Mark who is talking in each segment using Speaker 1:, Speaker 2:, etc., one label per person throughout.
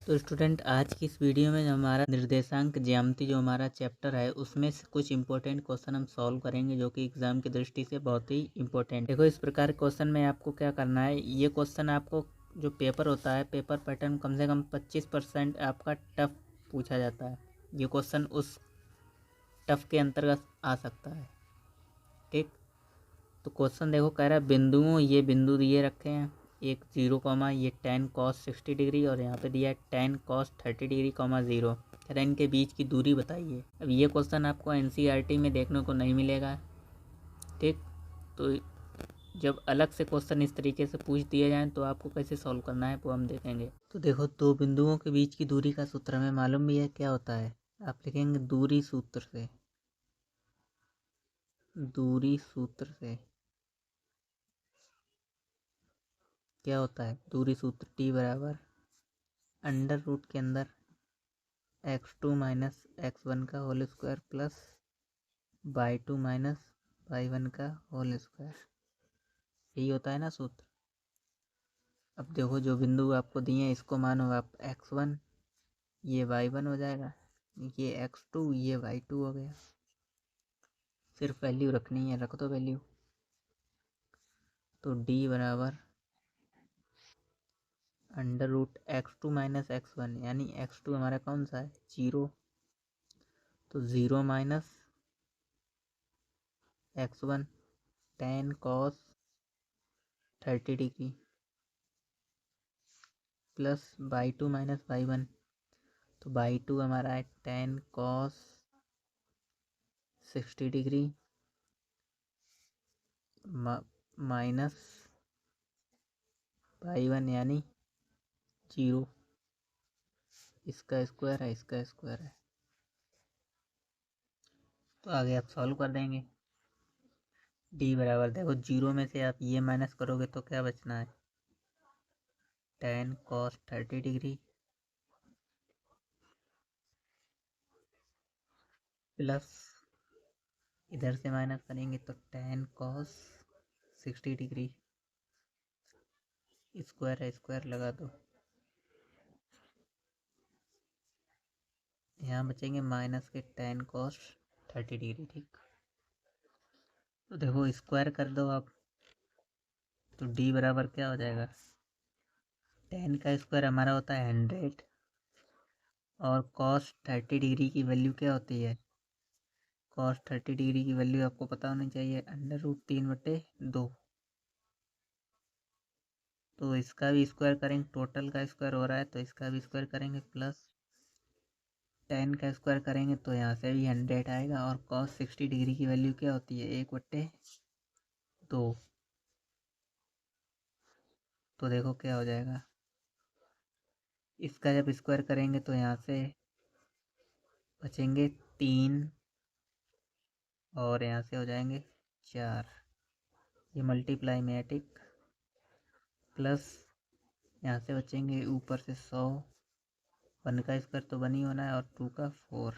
Speaker 1: तो स्टूडेंट आज की इस वीडियो में जो हमारा निर्देशांक ज्यामिति जो हमारा चैप्टर है उसमें से कुछ इंपॉर्टेंट क्वेश्चन हम सॉल्व करेंगे जो कि एग्जाम की दृष्टि से बहुत ही इंपॉर्टेंट। देखो इस प्रकार के क्वेश्चन में आपको क्या करना है, ये क्वेश्चन आपको जो पेपर होता है पेपर पैटर्न कम से कम 25% आपका टफ पूछा जाता है। ये क्वेश्चन उस टफ के अंतर्गत आ सकता है। ठीक, तो क्वेश्चन देखो कह रहा है बिंदुओं, ये बिंदु दिए रखे हैं, एक 0, ये tan cos 60 डिग्री और यहाँ पे दिया है tan cos 30 डिग्री, 0। कह रहा है इनके बीच की दूरी बताइए। अब ये क्वेश्चन आपको एनसीईआरटी में देखने को नहीं मिलेगा। ठीक, तो जब अलग से क्वेश्चन इस तरीके से पूछ दिए जाएँ तो आपको कैसे सॉल्व करना है वो हम देखेंगे। तो देखो दो बिंदुओं के बीच की दूरी का सूत्र हमें मालूम भी है क्या होता है। आप लिखेंगे दूरी सूत्र से, दूरी सूत्र से क्या होता है, दूरी सूत्र T बराबर अंडर रूट के अंदर x2 माइनस x1 का whole square plus y2 minus y1 का होल स्क्वायर, यही होता है ना सूत्र। अब देखो जो बिंदु आपको दिए हैं इसको मानो आप x1, ये y1 हो जाएगा, ये x2, ये y2 हो गया। सिर्फ वैल्यू रखनी है, रख दो वैल्यू। तो d बराबर under root x2 minus x1, यानी x2 हमारा कौन सा है, 0। तो 0 minus x1 tan cos 30 degree plus y2 minus y1, तो y2 हमारा है tan cos 60 degree minus y1 यानी 0। इसका स्क्वायर है, इसका स्क्वायर है। तो आगे आप सॉल्व कर देंगे। d बराबर देखो 0 में से आप ये माइनस करोगे तो क्या बचना है, tan cos 30 डिग्री प्लस इधर से माइनस करेंगे तो tan cos 60 डिग्री, स्क्वायर है स्क्वायर लगा दो, यहाँ बचेंगे माइनस के tan cos 30 डिग्री। ठीक, तो देखो स्क्वायर कर दो आप, तो d बराबर क्या हो जाएगा, tan का स्क्वायर हमारा होता है 100 और cos 30 डिग्री की वैल्यू क्या होती है, cos 30 डिग्री की वैल्यू आपको पता होनी चाहिए अंडर रूट 3/2। तो इसका भी स्क्वायर करेंगे, टोटल का स्क्वायर हो रहा है तो इसका भी स्क्वायर करेंगे, प्लस tan का स्क्वायर करेंगे तो यहाँ से भी 100 आएगा और cos 60 डिग्री की वैल्यू क्या होती है, 1/2। तो देखो क्या हो जाएगा, इसका जब स्क्वायर करेंगे तो यहाँ से बचेंगे 3 और यहाँ से हो जाएंगे 4, ये मल्टीप्लाई में है। ठीक, प्लस यहाँ से बचेंगे ऊपर से 100, 1 का स्क्वायर तो 1 ही होना है और 2 का 4।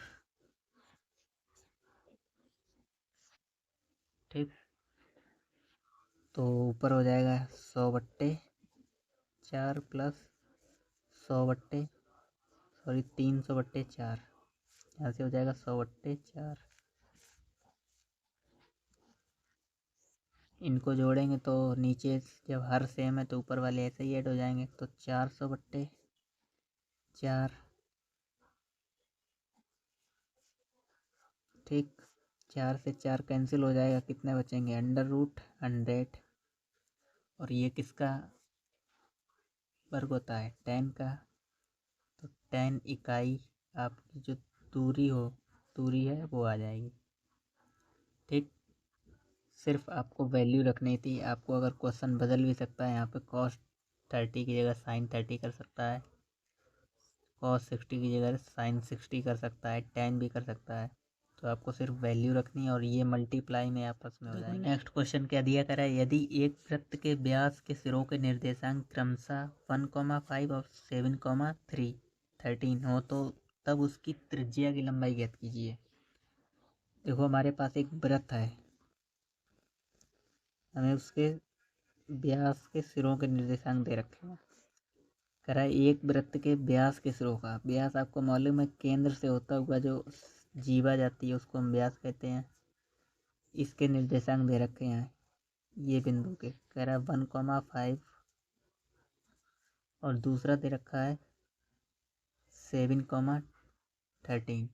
Speaker 1: ठीक, तो ऊपर हो जाएगा 100/4 प्लस 300/4, यहाँ से हो जाएगा 100/4। इनको जोड़ेंगे तो नीचे जब हर सेम है तो ऊपर वाले ऐसे ही ऐड हो जाएंगे, तो 400/4। ठीक, 4 से 4 कैंसिल हो जाएगा, कितने बचेंगे अंडर रूट 100 और ये किसका वर्ग होता है, tan का। तो tan इकाई आपकी जो दूरी है वो आ जाएगी। ठीक, सिर्फ आपको वैल्यू रखनी थी। आपको अगर क्वेश्चन बदल भी सकता है, यहाँ पे cos 30 की जगह sin 30 कर सकता है, cos 60 की जगह sin 60 कर सकता है, tan भी कर सकता है। तो आपको सिर्फ वैल्यू रखनी है और ये मल्टीप्लाई में आपस में हो जाएंगे। नेक्स्ट क्वेश्चन क्या दिया करा है, यदि एक वृत्त के व्यास के सिरों के निर्देशांक क्रमशः 1,5 और 7,3 13 हो तो तब उसकी त्रिज्या की लंबाई ज्ञात कीजिए। देखो हमारे पास एक वृत्त है, हमें उसके व्यास के सिरों के निर्देशांक दे रखे हैं। कह रहा है एक वृत्त के व्यास के सिरों का, व्यास आपको मालूम है केंद्र से होता हुआ जो जीवा जाती है उसको हम व्यास कहते हैं। इसके निर्देशांक दे रखे हैं ये बिंदु के, कह रहा है 1,5 और दूसरा दे रखा है 7,13।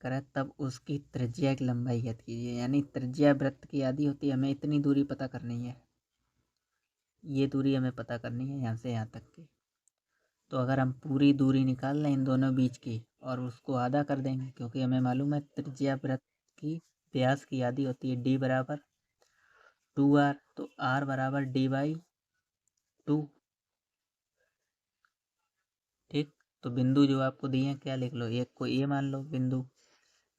Speaker 1: कह रहा है तब उसकी त्रिज्या की लंबाई ज्ञात कीजिए, यानी त्रिज्या वृत्त की आधी होती है, हमें इतनी दूरी पता करनी है, ये दूरी हमें पता करनी है यहाँ से यहाँ तक की। तो अगर हम पूरी दूरी निकाल लें इन दोनों बीच की और उसको आधा कर देंगे, क्योंकि हमें मालूम है त्रिज्या वृत्त की व्यास की आधी होती है d बराबर 2r, तो r बराबर d/2। ठीक, तो बिंदु जो आपको दिए हैं क्या लिख लो, एक को a मान लो बिंदु,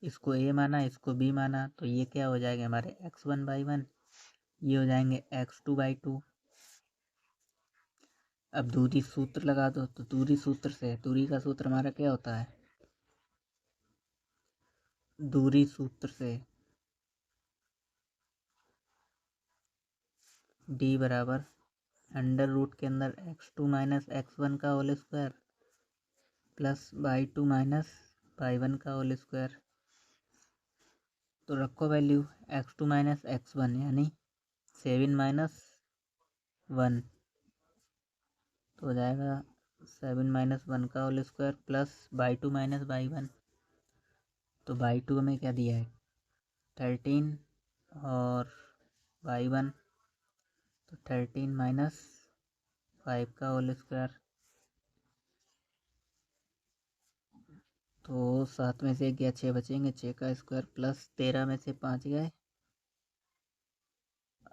Speaker 1: इसको a माना, इसको b माना, तो ये क्या हो जाएगा हमारे x1/1, ये हो जाएंगे x2/2। अब दूरी सूत्र लगा दो, तो दूरी सूत्र से, दूरी का सूत्र हमारा क्या होता है, दूरी सूत्र से d बराबर अंडर रूट के अंदर x2 माइनस x1 का whole square plus y2 minus y1 का होल स्क्वायर। तो रखो वैल्यू x2 माइनस x1 यानी 7 माइनस 1, तो हो जाएगा 7 माइनस 1 का whole square plus y2 minus y1। तो y2 हमें क्या दिया है 13 और y1 तो 13 माइनस 5 का होल स्क्वायर। तो 7 में से 1 गया 6 बचेंगे, 6 का स्क्वायर प्लस 13 में से 5 गए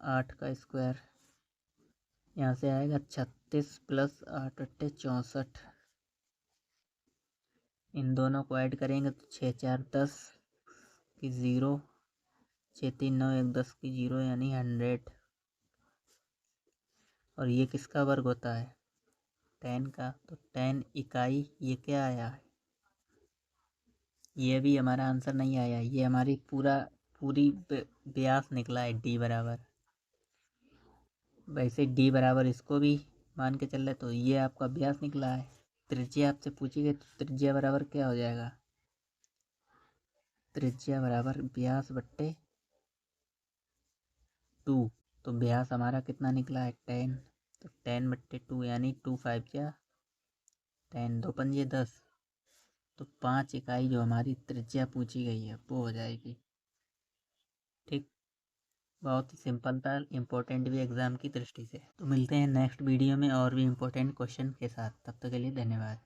Speaker 1: 8 का स्क्वायर, यहाँ से आएगा 36 प्लस 8 अट्ठे 64। इन दोनों को ऐड करेंगे तो 6 4 10 की 0, 6 3 9 1 10 की 0 यानी 100। और ये किसका वर्ग होता है 10 का, तो 10 इकाई ये क्या आया है, ये भी हमारा आंसर नहीं आया, ये हमारी पूरी व्यास निकला है d बराबर। वैसे d बराबर इसको भी मान के चल रहे, तो ये आपका व्यास निकला है। त्रिज्या आपसे पूछी गई तो त्रिज्या बराबर क्या हो जाएगा, त्रिज्या बराबर व्यास बट्टे 2। तो व्यास हमारा कितना निकला है 10, तो 10/2 यानी 2 5 क्या 10, 2 पंजे 10, तो 5 इकाई जो हमारी त्रिज्या पूछी गई है वो हो जाएगी। ठीक, बहुत ही सिंपल था, इम्पोर्टेंट भी एग्ज़ाम की दृष्टि से। तो मिलते हैं नेक्स्ट वीडियो में और भी इम्पोर्टेंट क्वेश्चन के साथ, तब तक के लिए धन्यवाद।